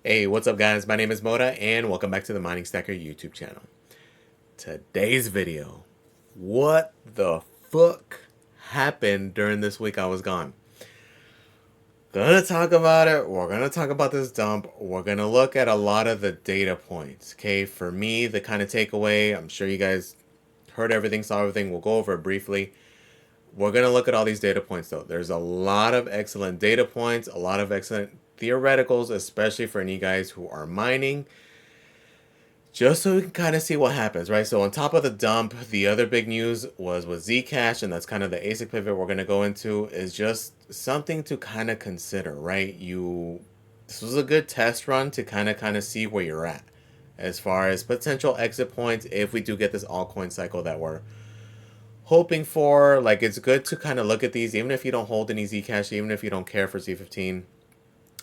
Hey, what's up guys? My name is Moda and welcome back to the Mining Stacker YouTube channel. Today's video. What the fuck happened during this week I was gone? Gonna talk about it. We're gonna talk about this dump. We're gonna look at a lot of the data points. Okay, for me, the kind of takeaway, I'm sure you guys heard everything, saw everything. We'll go over it briefly. We're going to look at all these data points though. There's a lot of excellent data points, a lot of excellent theoreticals, especially for any guys who are mining, just so we can kind of see what happens, right? So on top of the dump, the other big news was with Zcash, and that's kind of the asic pivot we're going to go into, is just something to kind of consider, right? This was a good test run to kind of see where you're at as far as potential exit points if we do get this altcoin cycle that we're hoping for. Like, it's good to kind of look at these, even if you don't hold any Zcash, even if you don't care for Z15,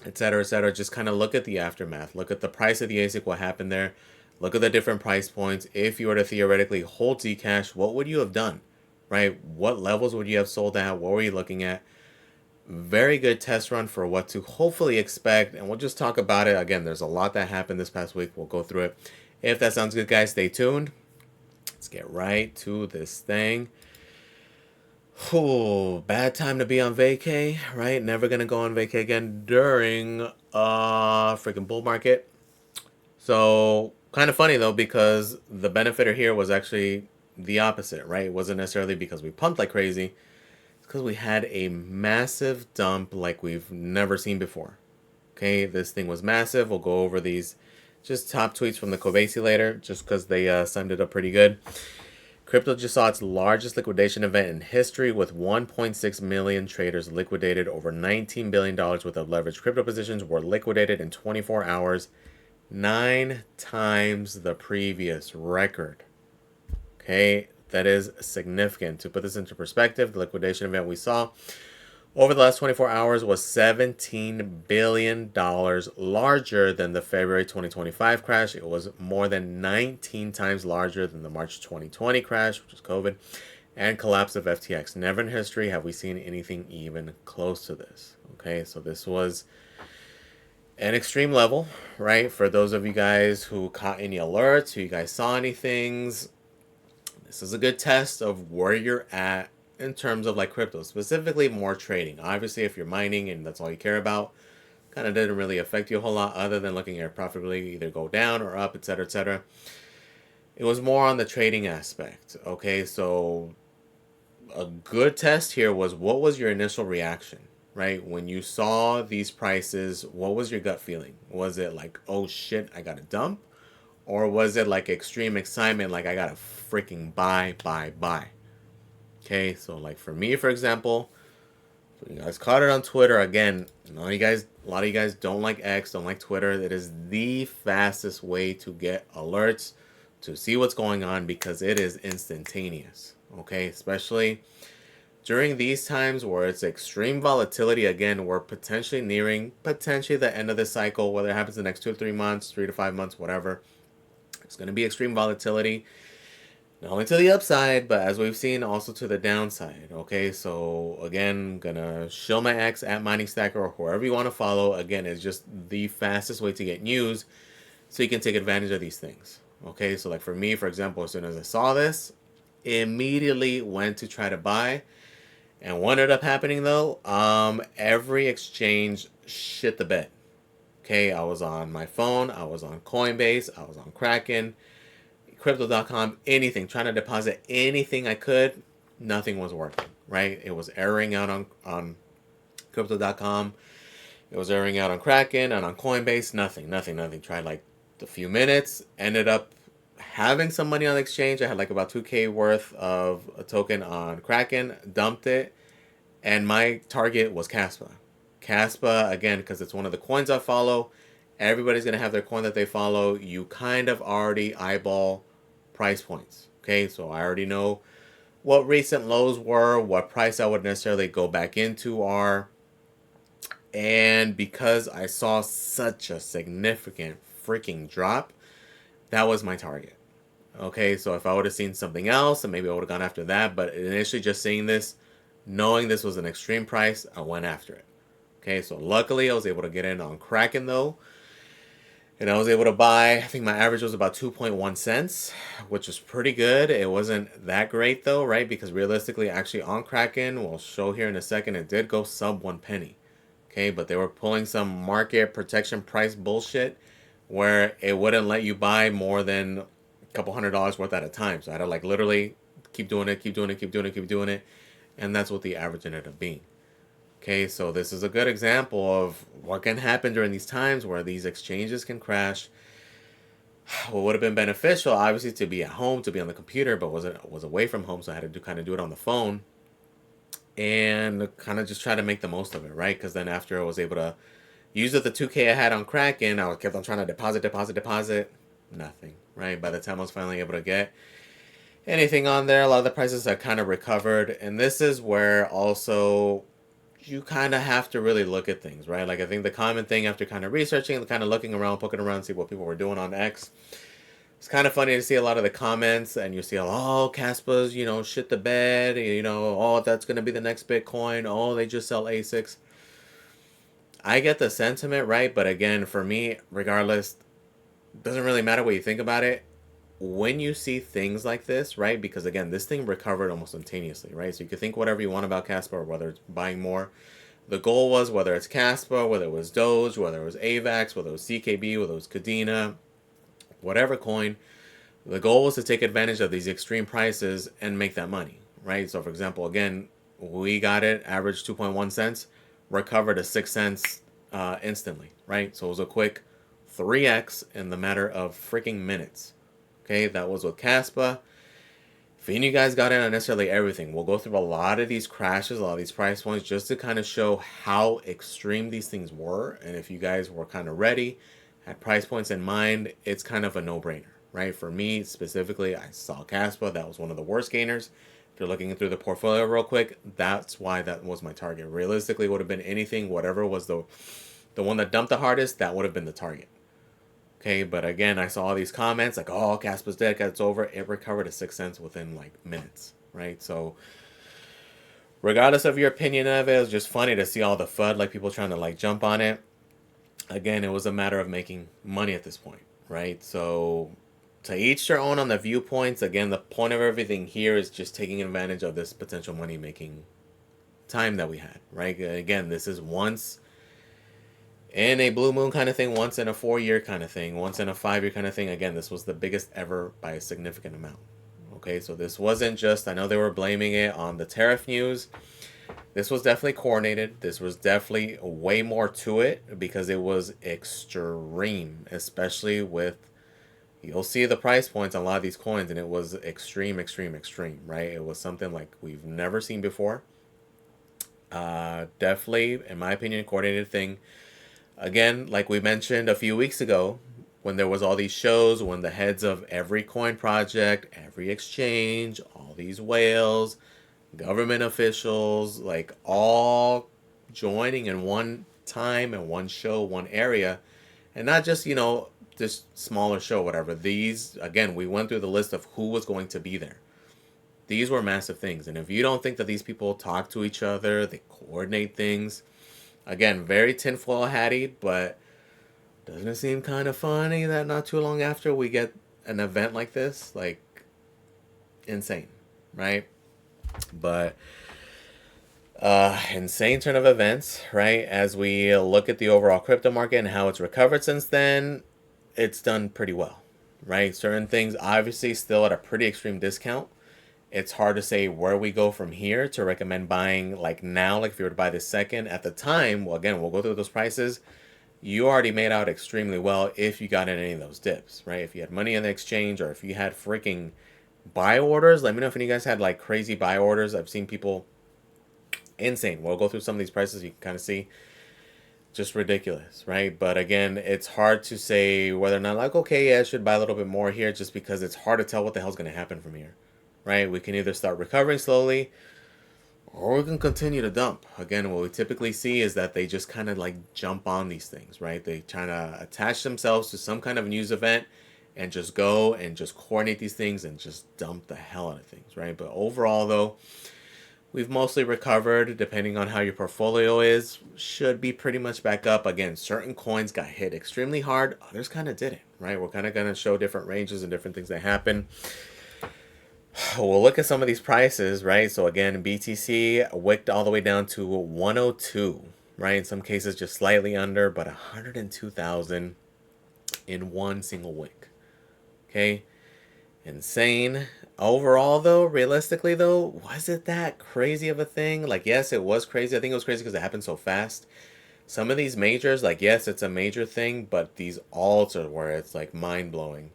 etc., etc. Just kind of look at the aftermath. Look at the price of the ASIC, what happened there. Look at the different price points. If you were to theoretically hold Zcash, what would you have done, right? What levels would you have sold at? What were you looking at? Very good test run for what to hopefully expect, and we'll just talk about it. Again, there's a lot that happened this past week. We'll go through it. If that sounds good, guys, stay tuned. Let's get right to this thing. Oh, bad time to be on vacay, right? Never gonna go on vacay again during freaking bull market. So kind of funny though, because the benefitter here was actually the opposite, right? It wasn't necessarily because we pumped like crazy. It's because we had a massive dump like we've never seen before. Okay, this thing was massive. We'll go over these just top tweets from the Kovaci later, just because they summed it up pretty good. Crypto just saw its largest liquidation event in history, with 1.6 million traders liquidated. Over $19 billion worth of leveraged crypto positions were liquidated in 24 hours, 9 times the previous record. Okay, that is significant. To put this into perspective, the liquidation event we saw over the last 24 hours was $17 billion larger than the February 2025 crash. It was more than 19 times larger than the March 2020 crash, which was COVID, and collapse of FTX. Never in history have we seen anything even close to this. Okay, so this was an extreme level, right? For those of you guys who caught any alerts, who you guys saw any things, this is a good test of where you're at in terms of like crypto, specifically more trading. Obviously, if you're mining and that's all you care about, kind of didn't really affect you a whole lot other than looking at profitability either go down or up, etc., etc. It was more on the trading aspect. Okay, so a good test here was, what was your initial reaction, right? When you saw these prices, what was your gut feeling? Was it like, oh shit, I got to dump? Or was it like extreme excitement, like I got to freaking buy, buy, buy? Okay, so like for me, for example, so you guys caught it on Twitter. Again, a lot of you guys don't like X, don't like Twitter. It is the fastest way to get alerts, to see what's going on, because it is instantaneous. Okay, especially during these times where it's extreme volatility. Again, we're potentially nearing the end of the cycle, whether it happens in the next 2 to 3 months, 3 to 5 months, whatever. It's going to be extreme volatility. Not only to the upside, but as we've seen, also to the downside. Okay, so again, gonna show my X at Mining Stacker, or whoever you want to follow. Again, it's just the fastest way to get news, so you can take advantage of these things. Okay, so like for me, for example, as soon as I saw this, immediately went to try to buy. And what ended up happening though, every exchange shit the bed. Okay, I was on my phone, I was on Coinbase, I was on Kraken, Crypto.com, anything, trying to deposit anything I could, nothing was working, right? It was erroring out on Crypto.com. It was erroring out on Kraken and on Coinbase, nothing. Tried like a few minutes, ended up having some money on the exchange. I had like about 2K worth of a token on Kraken, dumped it, and my target was Caspa. Caspa, again, because it's one of the coins I follow. Everybody's going to have their coin that they follow. You kind of already eyeball price points. Okay, so I already know what recent lows were, what price I would necessarily go back into are. And because I saw such a significant freaking drop, that was my target. Okay, so if I would have seen something else, and maybe I would have gone after that. But initially just seeing this, knowing this was an extreme price, I went after it. Okay, so luckily I was able to get in on Kraken though. And I was able to buy, I think my average was about 2.1 cents, which was pretty good. It wasn't that great though, right? Because realistically, actually on Kraken, we'll show here in a second, it did go sub 1 penny. Okay, but they were pulling some market protection price bullshit where it wouldn't let you buy more than a couple $100 worth at a time. So I had to like literally keep doing it, keep doing it, keep doing it, keep doing it. And that's what the average ended up being. Okay, so this is a good example of what can happen during these times where these exchanges can crash. What would have been beneficial, obviously, to be at home, to be on the computer, but was away from home, so I had to kind of do it on the phone and kind of just try to make the most of it, right? Because then after I was able to use the 2K I had on Kraken, I kept on trying to deposit, nothing, right? By the time I was finally able to get anything on there, a lot of the prices had kind of recovered, and this is where also you kind of have to really look at things, right? Like I think the common thing after kind of researching, kind of looking around, poking around, see what people were doing on X. It's kind of funny to see a lot of the comments, and you see, oh, Caspa's, shit the bed, oh, that's gonna be the next Bitcoin. Oh, they just sell asics. I get the sentiment, right? But again, for me, regardless, doesn't really matter what you think about it. When you see things like this, right? Because again, this thing recovered almost instantaneously, right? So you could think whatever you want about Caspa or whether it's buying more. The goal was whether it's Caspa, whether it was Doge, whether it was AVAX, whether it was CKB, whether it was Kadena, whatever coin, the goal was to take advantage of these extreme prices and make that money, right? So for example, again, we got it, average 2.1 cents, recovered to 6 cents instantly, right? So it was a quick 3x in the matter of freaking minutes. Okay, that was with Caspa. If any of you guys got in on necessarily everything, we'll go through a lot of these crashes, a lot of these price points, just to kind of show how extreme these things were. And if you guys were kind of ready, had price points in mind, it's kind of a no-brainer, right? For me specifically, I saw Caspa. That was one of the worst gainers. If you're looking through the portfolio real quick, that's why that was my target. Realistically, it would have been anything, whatever was the one that dumped the hardest, that would have been the target. Okay, but again, I saw all these comments like, oh, Caspa's dead, it's over. It recovered to 6 cents within like minutes, right? So regardless of your opinion of it, it was just funny to see all the FUD, like people trying to like jump on it. Again, it was a matter of making money at this point, right? So to each their own on the viewpoints. Again, the point of everything here is just taking advantage of this potential money making time that we had, right? Again, this is once in a blue moon kind of thing, once in a 4-year kind of thing, once in a 5-year kind of thing. Again, this was the biggest ever by a significant amount. Okay, so this wasn't just, I know they were blaming it on the tariff news. This was definitely coordinated. This was definitely way more to it because it was extreme, especially with, you'll see the price points on a lot of these coins, and it was extreme, right? It was something like we've never seen before. Definitely, in my opinion, a coordinated thing. Again, like we mentioned a few weeks ago, when there was all these shows, when the heads of every coin project, every exchange, all these whales, government officials, like all joining in one time and one show, one area, and not just, this smaller show, whatever. These, again, we went through the list of who was going to be there. These were massive things. And if you don't think that these people talk to each other, they coordinate things, again, very tinfoil hatty, but doesn't it seem kind of funny that not too long after we get an event like this? Like, insane, right? But insane turn of events, right? As we look at the overall crypto market and how it's recovered since then, it's done pretty well, right? Certain things obviously still at a pretty extreme discount. It's hard to say where we go from here to recommend buying like now, like if you were to buy this second. At the time, well, again, we'll go through those prices. You already made out extremely well if you got in any of those dips, right? If you had money in the exchange or if you had freaking buy orders, let me know if any of you guys had like crazy buy orders. I've seen people insane. We'll go through some of these prices. You can kind of see just ridiculous, right? But again, it's hard to say whether or not like, okay, yeah, I should buy a little bit more here just because it's hard to tell what the hell's going to happen from here, right? We can either start recovering slowly or we can continue to dump. Again, what we typically see is that they just kind of like jump on these things, right? They try to attach themselves to some kind of news event and just go and just coordinate these things and just dump the hell out of things, right? But overall, though, We've mostly recovered, depending on how your portfolio is. Should be pretty much back up. Again, certain coins got hit extremely hard, others kind of didn't, right? We're kind of going to show different ranges and different things that happen. We'll look at some of these prices, right? So again, BTC wicked all the way down to 102, right? In some cases, just slightly under, but 102,000 in one single wick. Okay, insane. Overall, though, realistically, though, was it that crazy of a thing? Like, yes, it was crazy. I think it was crazy because it happened so fast. Some of these majors, like, yes, it's a major thing, but these alts are where it's like mind blowing.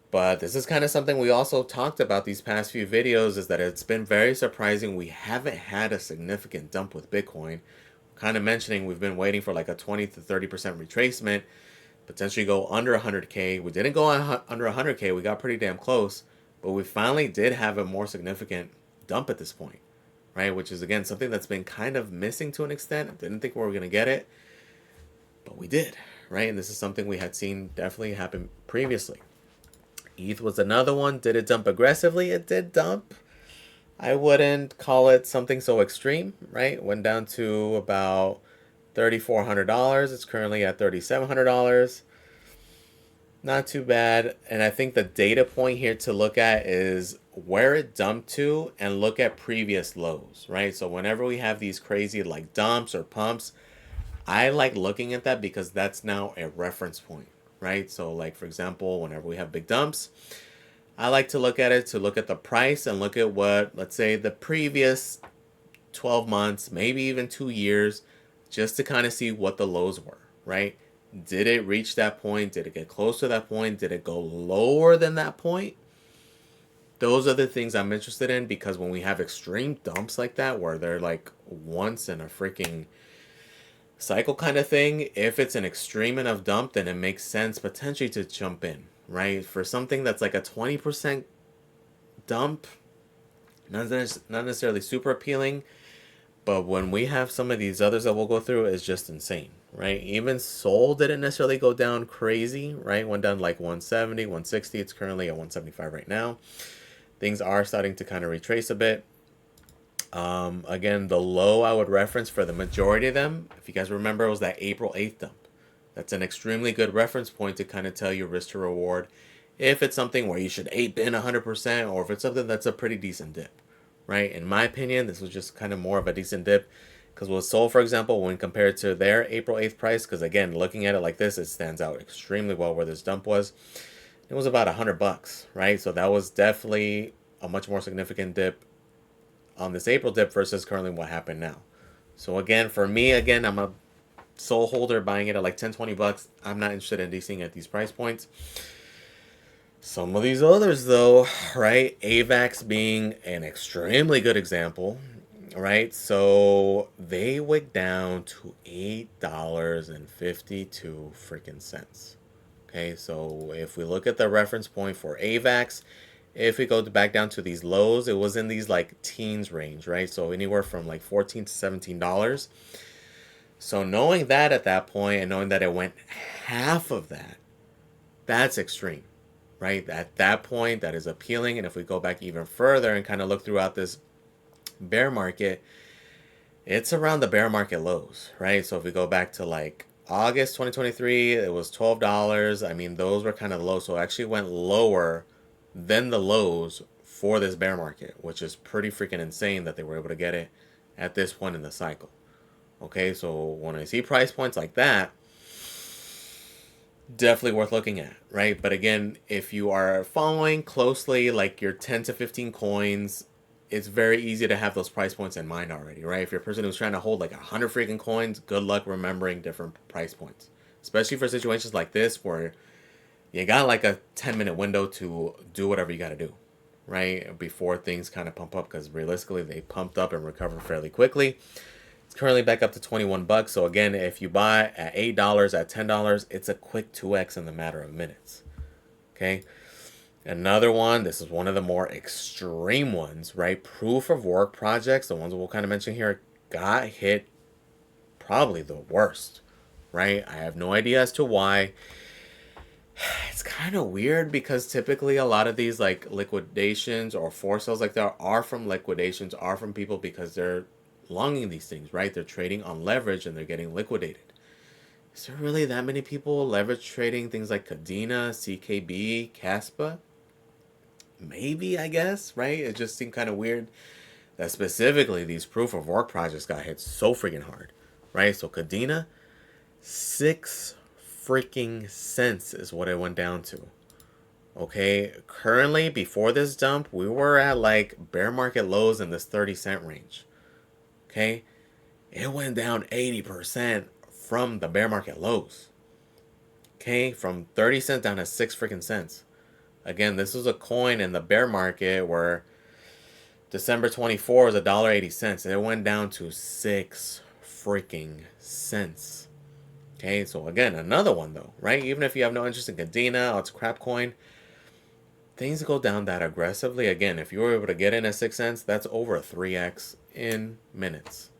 But this is kind of something we also talked about these past few videos, is that it's been very surprising we haven't had a significant dump with Bitcoin. Kind of mentioning we've been waiting for like a 20 to 30% retracement, potentially go under 100K. We didn't go under 100K, we got pretty damn close, but we finally did have a more significant dump at this point, right? Which is, again, something that's been kind of missing to an extent. I didn't think we were going to get it, but we did, right? And this is something we had seen definitely happen previously. ETH was another one. Did it dump aggressively? It did dump. I wouldn't call it something so extreme, right? Went down to about $3,400. It's currently at $3,700. Not too bad. And I think the data point here to look at is where it dumped to and look at previous lows, right? So whenever we have these crazy like dumps or pumps, I like looking at that because that's now a reference point, right? So like, for example, whenever we have big dumps, I like to look at it to look at the price and look at what, let's say, the previous 12 months, maybe even 2 years, just to kind of see what the lows were, right? Did it reach that point? Did it get close to that point? Did it go lower than that point? Those are the things I'm interested in, because when we have extreme dumps like that, where they're like once in a freaking cycle kind of thing, if it's an extreme enough dump, then it makes sense potentially to jump in, right? For something that's like a 20% dump, not necessarily super appealing, but when we have some of these others that we'll go through, it's just insane, right? Even Sol didn't necessarily go down crazy, right? Went down like 170, 160. It's currently at 175 right now. Things are starting to kind of retrace a bit. Again, the low I would reference for the majority of them, if you guys remember, was that April 8th dump. That's an extremely good reference point to kind of tell you risk to reward, if it's something where you should ape in 100%, or if it's something that's a pretty decent dip, right? In my opinion, this was just kind of more of a decent dip, because with Sol, for example, when compared to their April 8th price, because again, looking at it like this, it stands out extremely well where this dump was. It was about $100, right? So that was definitely a much more significant dip on this April dip versus currently what happened now. So again, for me, again, I'm a Sol holder, buying it at like 10, $20. I'm not interested in DCing at these price points. Some of these others though, right? AVAX being an extremely good example, right? So they wicked down to $8.52 freaking cents. Okay, so if we look at the reference point for AVAX, if we go back down to these lows, it was in these like teens range, right? So anywhere from like $14 to $17. So knowing that at that point, and knowing that it went half of that, that's extreme, right? At that point, that is appealing. And if we go back even further and kind of look throughout this bear market, it's around the bear market lows, right? So if we go back to like August 2023, it was $12. I mean, those were kind of low. So it actually went lower than the lows for this bear market, which is pretty freaking insane that they were able to get it at this point in the cycle. Okay, so when I see price points like that, definitely worth looking at, right? But again, if you are following closely like your 10 to 15 coins, it's very easy to have those price points in mind already, right? If you're a person who's trying to hold like 100 freaking coins, good luck remembering different price points, especially for situations like this where you got like a 10-minute window to do whatever you got to do, right? Before things kind of pump up, because realistically they pumped up and recovered fairly quickly. It's currently back up to $21. So again, if you buy at $8, at $10, it's a quick 2x in the matter of minutes. Okay. Another one, this is one of the more extreme ones, right? Proof of work projects, the ones we'll kind of mention here, got hit probably the worst, right? I have no idea as to why. It's kind of weird because typically a lot of these like liquidations or forced sales like there are from liquidations are from people because they're longing these things, right? They're trading on leverage and they're getting liquidated. Is there really that many people leverage trading things like Cadena, CKB, Caspa? Maybe, I guess, right? It just seemed kind of weird that specifically these proof of work projects got hit so freaking hard, right? So Cadena, 6 freaking cents is what it went down to. Okay, currently before this dump, we were at like bear market lows in this 30 cent range. Okay, it went down 80% from the bear market lows. Okay, from 30 cents down to 6 freaking cents. Again, this was a coin in the bear market where December 24 was $1.80. It went down to 6 freaking cents. Okay, so again, another one though, right? Even if you have no interest in Cadena or it's a crap coin, things go down that aggressively. Again, if you were able to get in at 6 cents, that's over a 3x in minutes.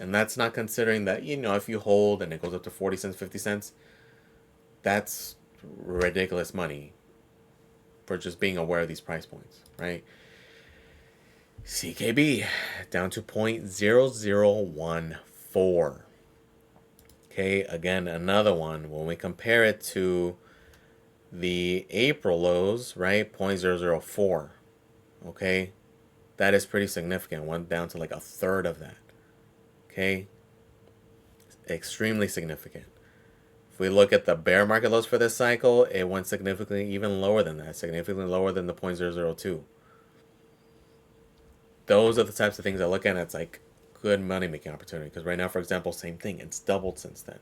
And that's not considering that, if you hold and it goes up to 40 cents, 50 cents, that's ridiculous money for just being aware of these price points, right? CKB down to 0.0014. Okay, again, another one. When we compare it to the April lows, right, 0.004. Okay, that is pretty significant. Went down to like a third of that. Okay, extremely significant. If we look at the bear market lows for this cycle, it went significantly even lower than that, significantly lower than the 0.002. Those are the types of things I look at, and it's like good money making opportunity. Because right now, for example, same thing, it's doubled since then.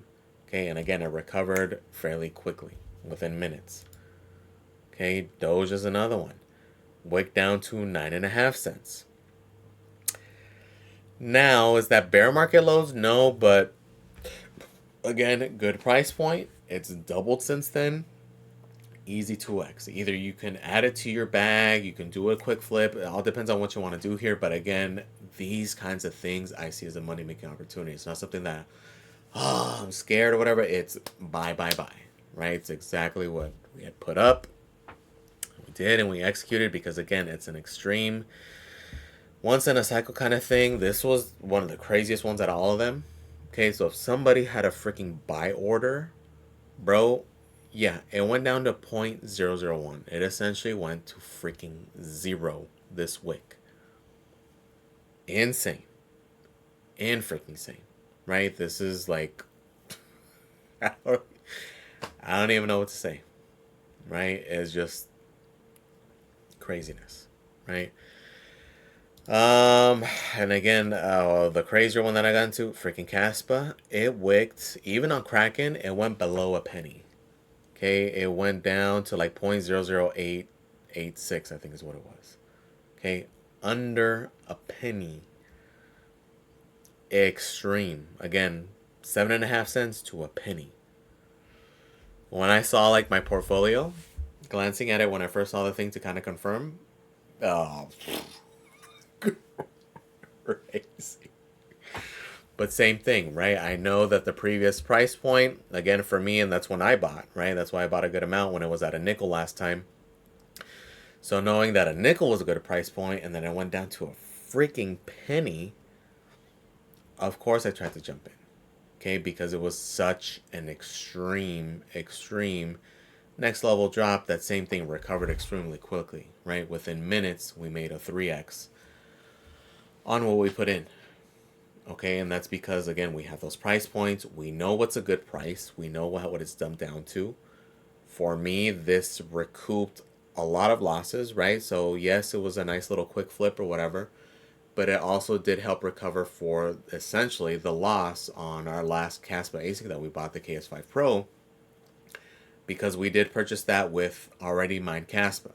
Okay, and again, it recovered fairly quickly within minutes. Okay, Doge is another one. Wick down to 9.5 cents. Now, is that bear market lows? No, but again, good price point. It's doubled since then. Easy 2x. Either you can add it to your bag, you can do a quick flip. It all depends on what you want to do here. But again, these kinds of things I see as a money making opportunity. It's not something that, I'm scared or whatever. It's buy, right? It's exactly what we had put up. We did and we executed because, again, it's an extreme once in a cycle kind of thing. This was one of the craziest ones out of all of them. Okay, so if somebody had a freaking buy order, bro, yeah, it went down to 0.001. It essentially went to freaking zero this wick. Insane. And freaking insane. Right? This is like, I don't even know what to say. Right? It's just craziness. Right? And again, the crazier one that I got into, freaking Caspa, it wicked, even on Kraken, it went below a penny. Okay, it went down to like 0.00886, I think is what it was. Okay, under a penny. Extreme. Again, 7.5 cents to a penny. When I saw like my portfolio, glancing at it when I first saw the thing to kind of confirm, oh, crazy. But same thing, right? I know that the previous price point, again, for me, and that's when I bought, right? That's why I bought a good amount when it was at a nickel last time. So knowing that a nickel was a good price point and then it went down to a freaking penny, of course I tried to jump in. Okay, because it was such an extreme next level drop. That same thing recovered extremely quickly, right? Within minutes, we made a 3x on what we put in. Okay, and that's because, again, we have those price points. We know what's a good price. We know what it's dumped down to. For me, this recouped a lot of losses, right? So, yes, it was a nice little quick flip or whatever, but it also did help recover for essentially the loss on our last Caspa ASIC that we bought, the KS5 Pro, because we did purchase that with already mined Caspa.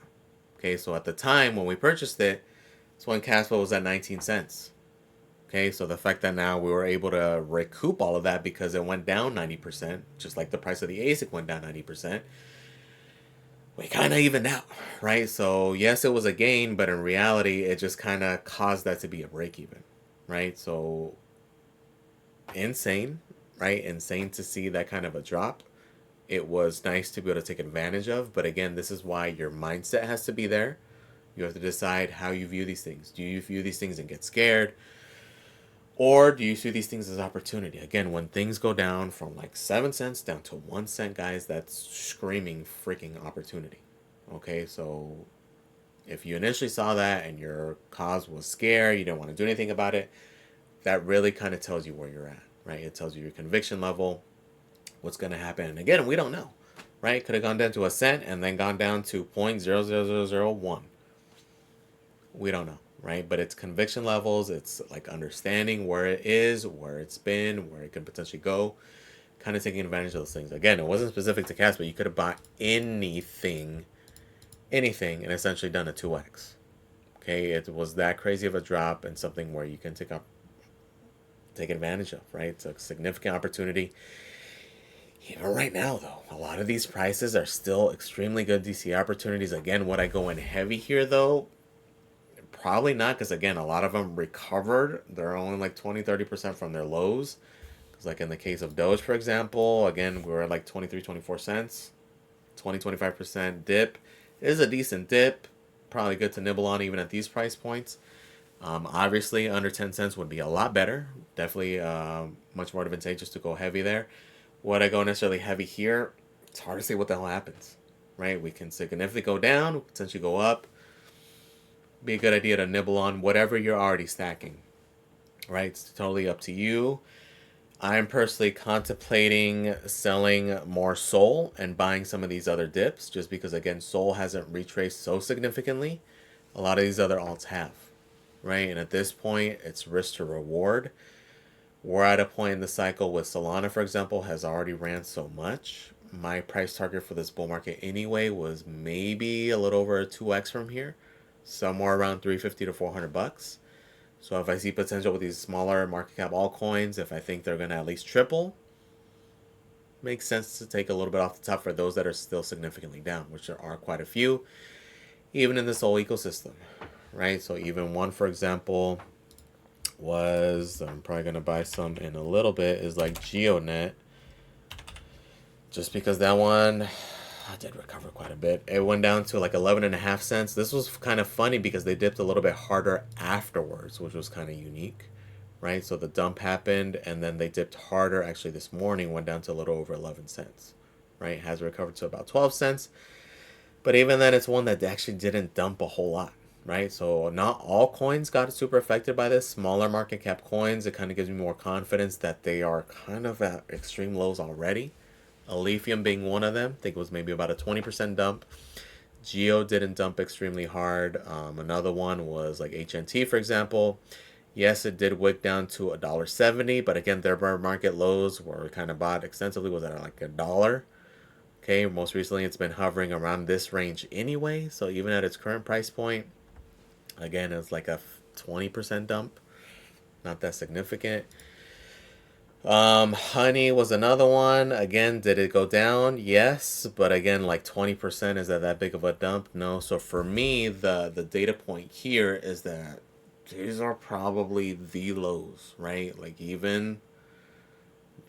Okay, so at the time when we purchased it, it's when Caspa was at 19 cents. Okay, so the fact that now we were able to recoup all of that because it went down 90%, just like the price of the ASIC went down 90%, we kind of evened out, right? So yes, it was a gain, but in reality, it just kind of caused that to be a break even, right? So insane, right? Insane to see that kind of a drop. it was nice to be able to take advantage of. But again, this is why your mindset has to be there. You have to decide how you view these things. Do you view these things and get scared? Or do you see these things as opportunity? Again, when things go down from like 7 cents down to 1 cent, guys, that's screaming freaking opportunity. Okay, so if you initially saw that and your cause was scare, you didn't want to do anything about it, that really kind of tells you where you're at, right? It tells you your conviction level, what's going to happen. And again, we don't know, right? Could have gone down to a cent and then gone down to 0.00001. We don't know, right? But it's conviction levels. It's like understanding where it is, where it's been, where it could potentially go, kind of taking advantage of those things. Again, it wasn't specific to cash, but you could have bought anything, and essentially done a 2x. Okay, it was that crazy of a drop and something where you can take advantage of, right? It's a significant opportunity. Even right now, though, a lot of these prices are still extremely good DCA opportunities. Again, would I go in heavy here, though? Probably not, because again, a lot of them recovered. They're only like 20-30% from their lows. Because like in the case of Doge, for example, again, we were at like 23-24 cents. 20-25% dip. It is a decent dip. Probably good to nibble on even at these price points. Obviously, under 10 cents would be a lot better. Definitely much more advantageous to go heavy there. Would I go necessarily heavy here? It's hard to say what the hell happens, right? We can significantly go down, potentially go up. Be a good idea to nibble on whatever you're already stacking, right? It's totally up to you. I'm personally contemplating selling more Sol and buying some of these other dips, just because, again, Sol hasn't retraced so significantly. A lot of these other alts have, right? And at this point, it's risk to reward. We're at a point in the cycle with Solana, for example, has already ran so much. My price target for this bull market anyway was maybe a little over a 2x from here, somewhere around 350 to 400 bucks. So if I see potential with these smaller market cap altcoins, if I think they're going to at least triple, makes sense to take a little bit off the top for those that are still significantly down, which there are quite a few, even in this whole ecosystem, right? So even one, for example, was, I'm probably going to buy some in a little bit, is like GeoNet. Just because that one, I did recover quite a bit. It went down to like 11.5 cents. This was kind of funny because they dipped a little bit harder afterwards, which was kind of unique, right? So the dump happened and then they dipped harder. Actually, this morning went down to a little over 11 cents, right? It has recovered to about 12 cents. But even then, it's one that actually didn't dump a whole lot, right? So not all coins got super affected by this. Smaller market cap coins, it kind of gives me more confidence that they are kind of at extreme lows already. Lithium being one of them. I think it was maybe about a 20% dump. Geo didn't dump extremely hard. Another one was like HNT, for example. Yes, it did wick down to $1.70, but again, their market lows were kind of bought extensively was at like $1. Okay, most recently it's been hovering around this range anyway. So even at its current price point, again, it's like a 20% dump. Not that significant. Honey was another one. Again, did it go down? Yes, but again, like 20%, is that big of a dump? No. So for me, the data point here is that these are probably the lows, right? Like even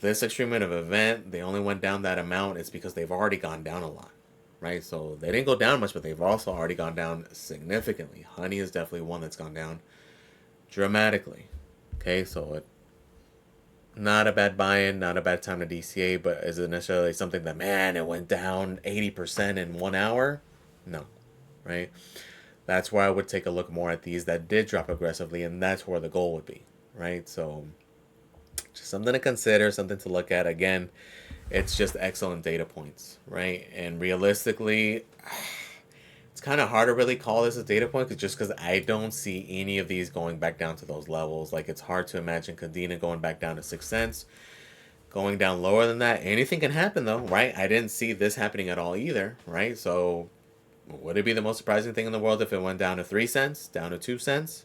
this extreme of event, they only went down that amount. It's because they've already gone down a lot, right? So they didn't go down much, but they've also already gone down significantly. Honey is definitely one that's gone down dramatically. Okay, so it not a bad buy-in, not a bad time to DCA, but is it necessarily something that, man, it went down 80% in 1 hour? No, right? That's where I would take a look more at these that did drop aggressively, and that's where the goal would be, right? So just something to consider, something to look at. Again, it's just excellent data points, right? And realistically, it's kind of hard to really call this a data point just because I don't see any of these going back down to those levels. Like, it's hard to imagine Cadena going back down to 6 cents. Going down lower than that, anything can happen though, right? I didn't see this happening at all either, right? So would it be the most surprising thing in the world if it went down to 3 cents, down to 2 cents?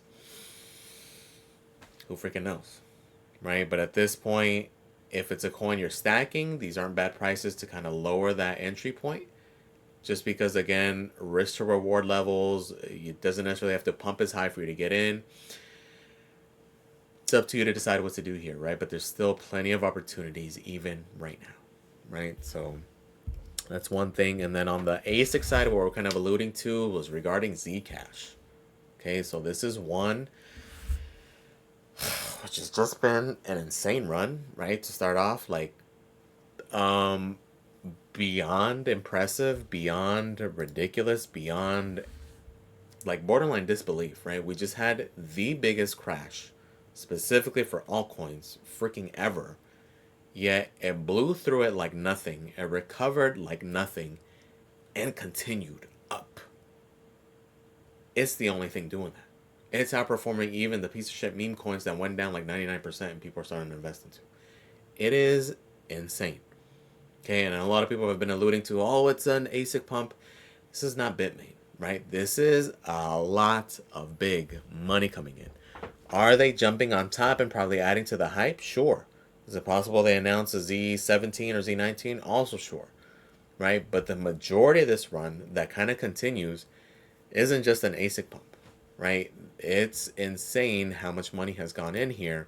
Who freaking knows, right? But at this point, if it's a coin you're stacking, these aren't bad prices to kind of lower that entry point. Just because, again, risk to reward levels, it doesn't necessarily have to pump as high for you to get in. It's up to you to decide what to do here, right? But there's still plenty of opportunities even right now, right? So That's one thing. And then on the ASIC side, what we're kind of alluding to was regarding Zcash. Okay, so this is one which has just been an insane run, right? To start off, like, um, beyond impressive, beyond ridiculous, beyond like borderline disbelief, right? We just had the biggest crash, specifically for altcoins, freaking ever. Yet it blew through it like nothing. It recovered like nothing and continued up. It's the only thing doing that. It's outperforming even the piece of shit meme coins that went down like 99% and people are starting to invest into. It is insane. Okay, and a lot of people have been alluding to, oh, it's an ASIC pump. This is not Bitmain, right? This is a lot of big money coming in. Are they jumping on top and probably adding to the hype? Sure. Is it possible they announce a Z17 or Z19? Also sure, right? But the majority of this run that kind of continues isn't just an ASIC pump, right? It's insane how much money has gone in here.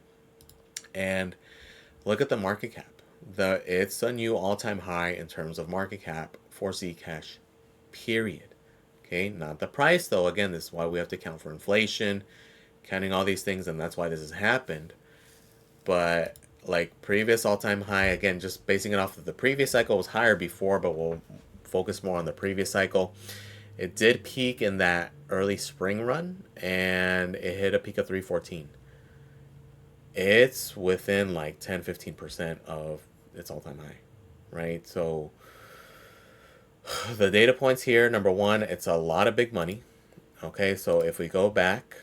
And look at the market cap. It's a new all-time high in terms of market cap for Zcash, period. Okay, not the price though. Again, this is why we have to account for inflation, counting all these things, and that's why this has happened. But like previous all-time high, again, just basing it off of the previous cycle was higher before, but we'll focus more on the previous cycle. It did peak in that early spring run, and it hit a peak of 314. It's within like 10-15% of its all-time high, right? So the data points here, number one, it's a lot of big money. Okay, so if we go back,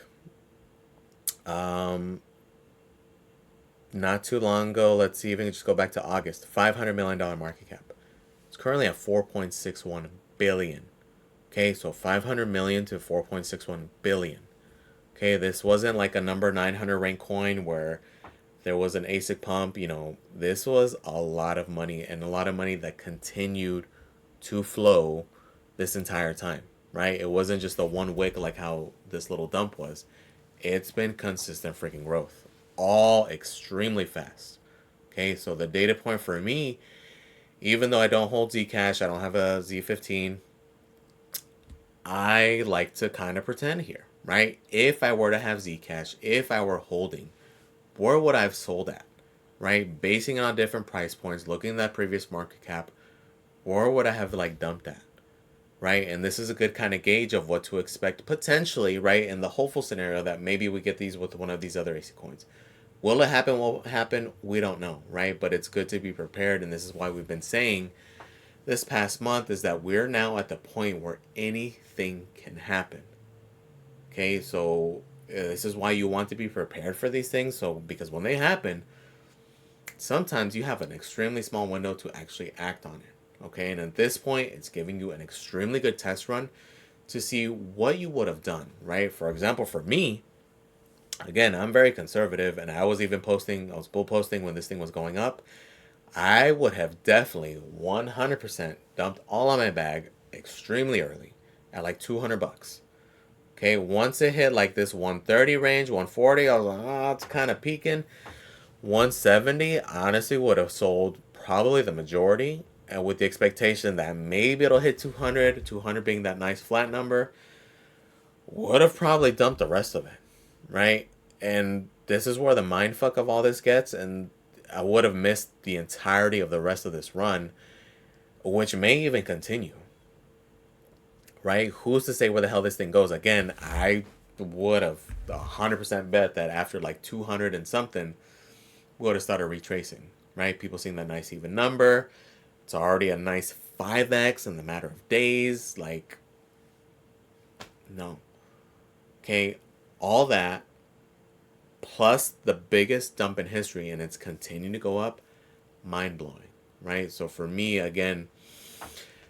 not too long ago, let's see if we can just go back to August, $500 million market cap. It's currently at 4.61 billion. Okay, so 500 million to 4.61 billion. Okay, this wasn't like a number 900 rank coin where there was an ASIC pump. This was a lot of money, and a lot of money that continued to flow this entire time, right? It wasn't just a one wick like how this little dump was. It's been consistent freaking growth, all extremely fast. Okay, so the data point for me, even though I don't hold Zcash, I don't have a Z15, I like to kind of pretend here, right? If I were to have Zcash, if I were holding, where would I have sold at, right? Basing it on different price points, looking at that previous market cap, where would I have like dumped at, right? And this is a good kind of gauge of what to expect potentially, right? In the hopeful scenario that maybe we get these with one of these other ASIC coins. Will it happen? Will it happen? We don't know, right? But it's good to be prepared, and this is why we've been saying this past month is that we're now at the point where anything can happen. Okay, so this is why you want to be prepared for these things. So because when they happen, sometimes you have an extremely small window to actually act on it. Okay, and at this point, it's giving you an extremely good test run to see what you would have done, right? For example, for me, again, I'm very conservative, and I was bull posting when this thing was going up. I would have definitely 100% dumped all on my bag extremely early at like $200. Okay, once it hit like this 130 range, 140, I was like, oh, it's kind of peaking. 170, honestly, would have sold probably the majority, and with the expectation that maybe it'll hit 200, 200 being that nice flat number, would have probably dumped the rest of it, right? And this is where the mindfuck of all this gets, and I would have missed the entirety of the rest of this run, which may even continue, right? Who's to say where the hell this thing goes? Again, I would have 100% bet that after like 200 and something, we would have started retracing, right? People seeing that nice even number. It's already a nice 5x in the matter of days. Like, no. Okay, all that plus the biggest dump in history, and it's continuing to go up, mind-blowing, right? So for me, again,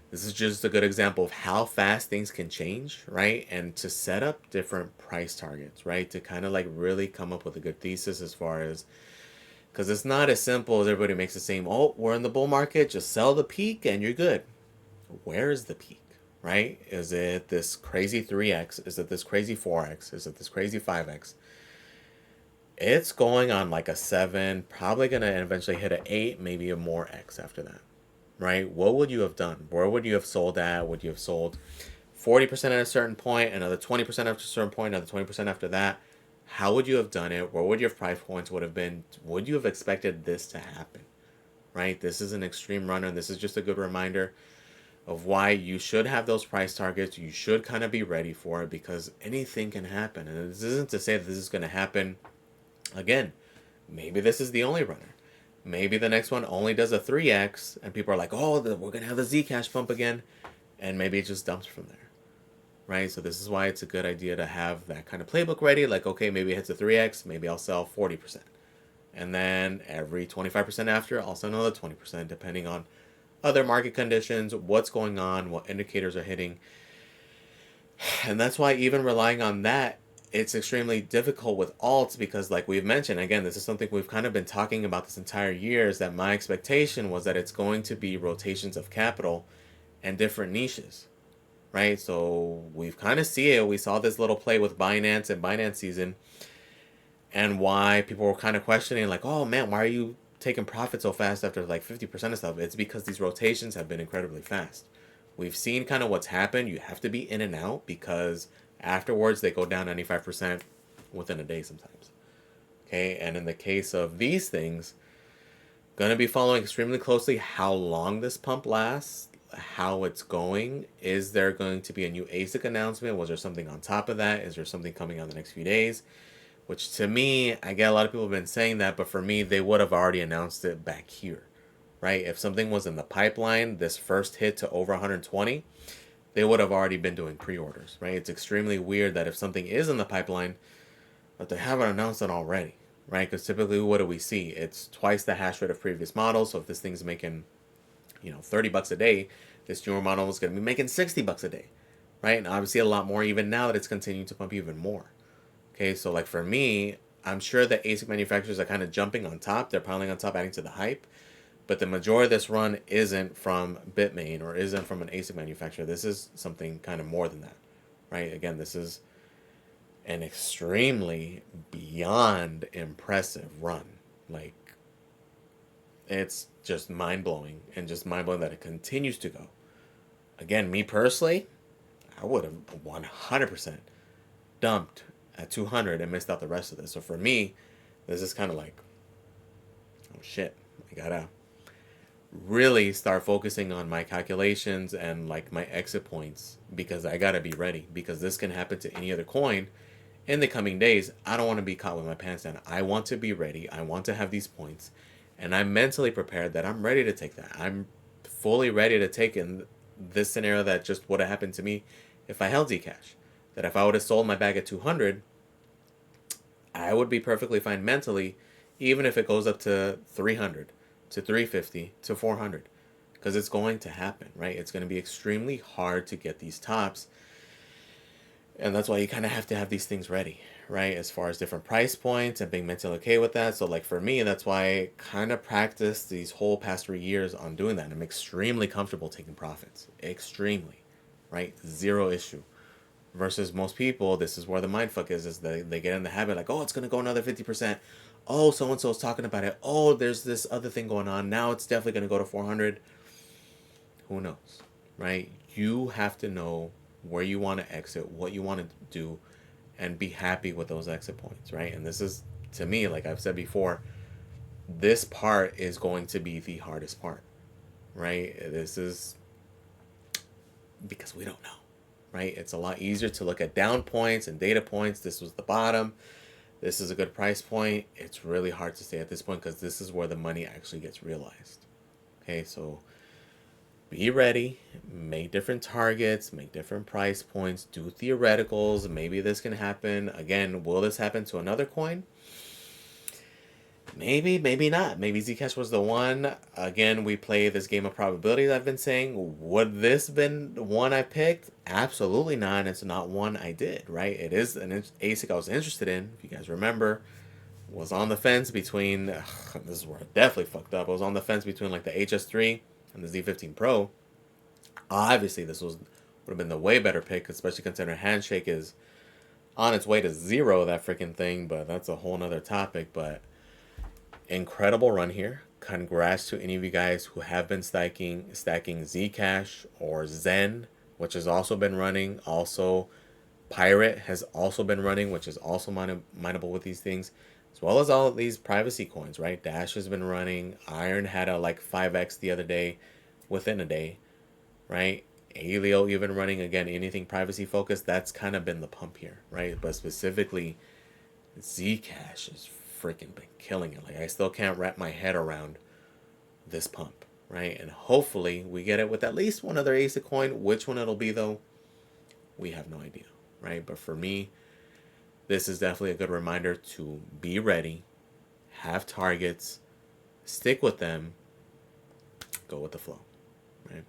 this is just a good example of how fast things can change, right? And to set up different price targets, right? To kind of like really come up with a good thesis as far as, because it's not as simple as everybody makes it seem, oh, we're in the bull market, just sell the peak and you're good. Where is the peak, right? Is it this crazy 3x? Is it this crazy 4x? Is it this crazy 5x? It's going on like a 7, probably going to eventually hit an 8, maybe a more x after that, right? What would you have done? Where would you have sold at? Would you have sold 40% at a certain point, another 20% after a certain point, another 20% after that? How would you have done it? Where would your price points would have been? Would you have expected this to happen? Right? This is an extreme runner, and this is just a good reminder of why you should have those price targets. You should kind of be ready for it because anything can happen. And this isn't to say that this is going to happen again. Maybe this is the only runner. Maybe the next one only does a 3x, and people are like, oh, we're going to have the Zcash pump again. And maybe it just dumps from there, right? So this is why it's a good idea to have that kind of playbook ready. Like, okay, maybe it hits a 3x, maybe I'll sell 40%. And then every 25% after, I'll sell another 20%, depending on other market conditions, what's going on, what indicators are hitting. And that's why even relying on that, it's extremely difficult with alts because, like we've mentioned, again, this is something we've kind of been talking about this entire year, is that my expectation was that it's going to be rotations of capital and different niches, right? So we've kind of see it. We saw this little play with Binance and Binance season, and why people were kind of questioning, like, oh man, why are you taking profit so fast after like 50% of stuff? It's because these rotations have been incredibly fast. We've seen kind of what's happened. You have to be in and out because afterwards they go down 95% within a day sometimes. Okay, and in the case of these things, going to be following extremely closely how long this pump lasts, how it's going. Is there going to be a new ASIC announcement? Was there something on top of that? Is there something coming out in the next few days? Which to me, I get a lot of people have been saying that, but for me, they would have already announced it back here, right? If something was in the pipeline, this first hit to over 120, they would have already been doing pre-orders, right? It's extremely weird that if something is in the pipeline, but they haven't announced it already, right? Because typically, what do we see? It's twice the hash rate of previous models. So if this thing's making, $30 a day, this newer model is going to be making $60 a day, right? And obviously a lot more even now that it's continuing to pump even more. Okay, so like for me, I'm sure that ASIC manufacturers are kind of jumping on top. They're piling on top, adding to the hype. But the majority of this run isn't from Bitmain or isn't from an ASIC manufacturer. This is something kind of more than that, right? Again, this is an extremely beyond impressive run. Like, it's just mind-blowing, and just mind-blowing that it continues to go. Again, me personally, I would have 100% dumped at 200 and missed out the rest of this. So for me, this is kind of like, oh shit, I gotta really start focusing on my calculations and like my exit points because I gotta be ready because this can happen to any other coin in the coming days. I don't want to be caught with my pants down. I want to be ready. I want to have these points, and I'm mentally prepared that I'm ready to take that. I'm fully ready to take in this scenario that just would have happened to me if I held Zcash. That if I would have sold my bag at 200, I would be perfectly fine mentally, even if it goes up to 300, to 350, to 400, because it's going to happen, right? It's going to be extremely hard to get these tops, and that's why you kind of have to have these things ready, right? As far as different price points and being mentally okay with that. So like for me, that's why I kind of practiced these whole past 3 years on doing that. And I'm extremely comfortable taking profits, extremely, right? Zero issue. Versus most people, this is where the mindfuck is they get in the habit like, oh, it's going to go another 50%. Oh, so-and-so is talking about it. Oh, there's this other thing going on. Now it's definitely going to go to 400. Who knows, right? You have to know where you want to exit, what you want to do, and be happy with those exit points, right? And this is, to me, like I've said before, this part is going to be the hardest part, right? This is because we don't know. Right? It's a lot easier to look at down points and data points. This was the bottom. This is a good price point. It's really hard to stay at this point because this is where the money actually gets realized. Okay, so be ready. Make different targets. Make different price points. Do theoreticals. Maybe this can happen. Again, will this happen to another coin? Maybe, maybe not. Maybe Zcash was the one. Again, we play this game of probabilities I've been saying. Would this been one I picked? Absolutely not. It's not one I did, right? It is an ASIC I was interested in. If you guys remember, was on the fence between, this is where I definitely fucked up. I was on the fence between like the HS3 and the Z15 Pro. Obviously, this would have been the way better pick, especially considering Handshake is on its way to zero, that freaking thing. But that's a whole nother topic. But incredible run here. congrats to any of you guys who have been stacking Zcash or Zen, which has also been running. Also, Pirate has also been running, which is also mineable with these things, as well as all of these privacy coins, right? Dash has been running. Iron had a like 5x the other day, within a day, right? Alio even running. Again, anything privacy focused, that's kind of been the pump here, right? But specifically, Zcash has freaking been killing it. Like, I still can't wrap my head around this pump, right? And hopefully we get it with at least one other asic coin. Which one it'll be though, we have no idea, right? But for me, this is definitely a good reminder to be ready, have targets, stick with them, go with the flow, right?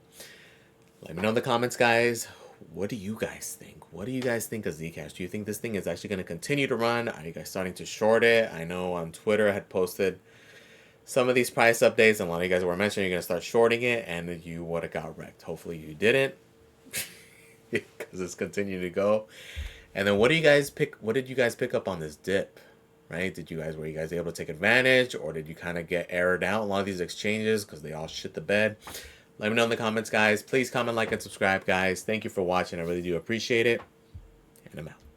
Let me know in the comments, guys. What do you guys think? What do you guys think of Zcash? Do you think this thing is actually going to continue to run? Are you guys starting to short it? I know on Twitter I had posted some of these price updates, and a lot of you guys were mentioning you're going to start shorting it, and you would have got wrecked. Hopefully you didn't, because it's continuing to go. And then what do you guys pick? What did you guys pick up on this dip? Right? Were you guys able to take advantage, or did you kind of get aired out a lot of these exchanges because they all shit the bed? Let me know in the comments, guys. Please comment, like, and subscribe, guys. Thank you for watching. I really do appreciate it. And I'm out.